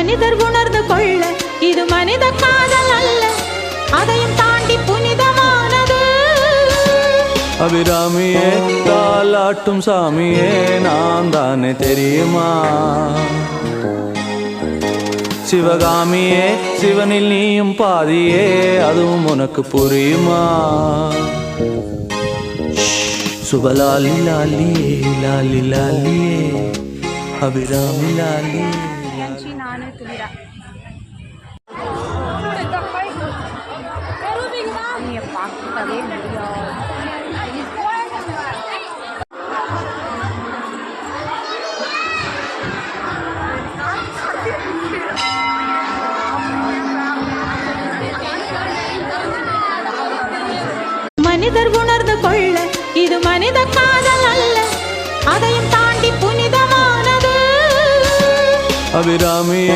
மனிதர் உணர்ந்து கொள்ள இது மனித காதல் அல்ல, அதையும் தாண்டி புனிதமானது. அபிராமியே தாலாட்டும் சாமியே நான் தானே தெரியுமா? சிவகாமியே சிவனில் நீயும் பாதியே அதுவும் உனக்கு புரியுமா? சுபலாலி லாலியே லாலி லாலியே அபிராமி லாலியே. பார்க்கவே முடியும். மனிதர் உணர்ந்து கொள்ள இது மனித காதல் அல்ல, அதையும் தாண்டி புனிதமானது. அபிராமி